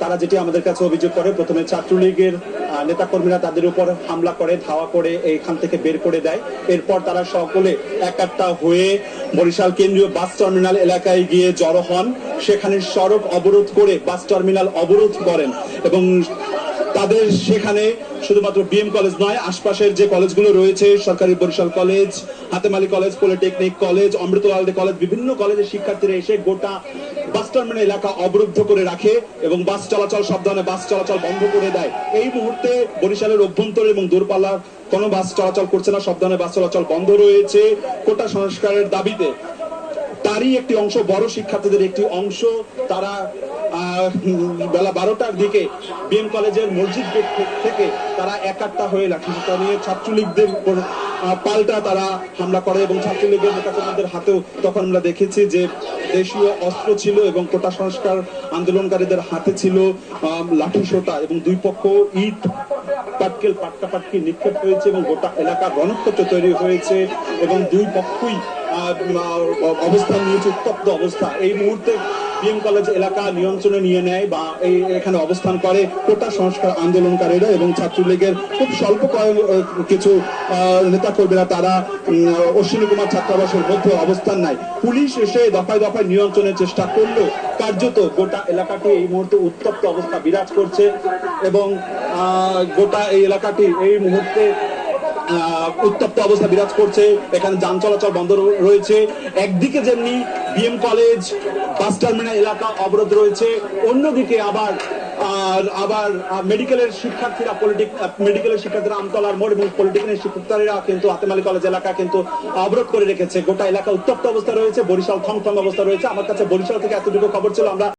তারা যেটি আমাদের কাছে অভিযোগ করে, প্রথমে ছাত্রলীগের নেতাকর্মীরা তাদের উপর হামলা করে, ধাওয়া করে এইখান থেকে বের করে দেয়। এরপর তারা সকলে একাট্টা হয়ে বরিশাল কেন্দ্রীয় বাস টার্মিনাল এলাকায় গিয়ে জড়ো হন। সেখানে সড়ক অবরোধ করে বাস টার্মিনাল অবরোধ করেন এবং তাদের সেখানে শুধুমাত্র বিএম কলেজ নয়, আশপাশের যে কলেজগুলো রয়েছে, সরকারি Barishal college, Hatem Ali college, polytechnic college, Amritlal De college, বিভিন্ন কলেজের শিক্ষার্থীরা এসে গোটা বাস টার্মিনাল এলাকা অবরুদ্ধ করে রাখে এবং বাস চলাচল, সব ধরনের বাস চলাচল বন্ধ করে দেয়। এই মুহূর্তে বরিশালের অভ্যন্তরে এবং দূরপাল্লার কোনো বাস চলাচল করছে না, সব ধরনের বাস চলাচল বন্ধ রয়েছে কোটা সংস্কারের দাবিতে। তারই একটি অংশ, বড় শিক্ষার্থীদের একটি অংশ, তারা বেলা 12টার দিকে বিএম কলেজের মসজিদ গেট থেকে তারা একাট্টা হয়ে লাঠিসোঁটা নিয়ে ছাত্রলীগদের উপর পাল্টা তারা হামলা করে এবং ছাত্রলীগের নেতাকর্মীদের হাতেও তখন আমরা দেখেছি যে দেশীয় অস্ত্র ছিল এবং কোটা সংস্কার আন্দোলনকারীদের হাতে ছিল লাঠিসোঁটা এবং দুই পক্ষ ইট পাটকেল পাটকাপাটকি নিক্ষেপ হয়েছে এবং গোটা এলাকার রণক্ষেত্র তৈরি হয়েছে এবং দুই পক্ষই অবস্থান নিয়েছে, উত্তপ্ত অবস্থা। এই মুহূর্তে বিএম কলেজ এলাকা নিয়ন্ত্রণে নিয়ে নেয় বা এখানে অবস্থান করে কোটা সংস্কার আন্দোলনকারীরা এবং ছাত্রলীগের খুব স্বল্প কিছু নেতাকর্মীরা, তারা অশ্বিনী কুমার ছাত্রাবাসের মধ্যে অবস্থান নেয়। পুলিশ এসে দফায় দফায় নিয়ন্ত্রণের চেষ্টা করলেও কার্যত গোটা এলাকাটি এই মুহূর্তে উত্তপ্ত অবস্থা বিরাজ করছে এবং গোটা এই এলাকাটি এই মুহূর্তে উত্তপ্ত অবস্থা বিরাজ করছে। এখানে যান চলাচল বন্ধ রয়েছে। একদিকে যেমনি বিএম কলেজ বাস টার্মিনাল এলাকা অবরোধ রয়েছে, অন্যদিকে আবার মেডিকেলের শিক্ষার্থীরা আমতলার মোড় এবং পলিটেকনিক শিক্ষার্থীরা কিন্তু হাতেম আলী কলেজ এলাকা কিন্তু অবরোধ করে রেখেছে। গোটা এলাকা উত্তপ্ত অবস্থা রয়েছে, বরিশাল থমথম অবস্থা রয়েছে। আমার কাছে বরিশাল থেকে এতটুকু খবর ছিল। আমরা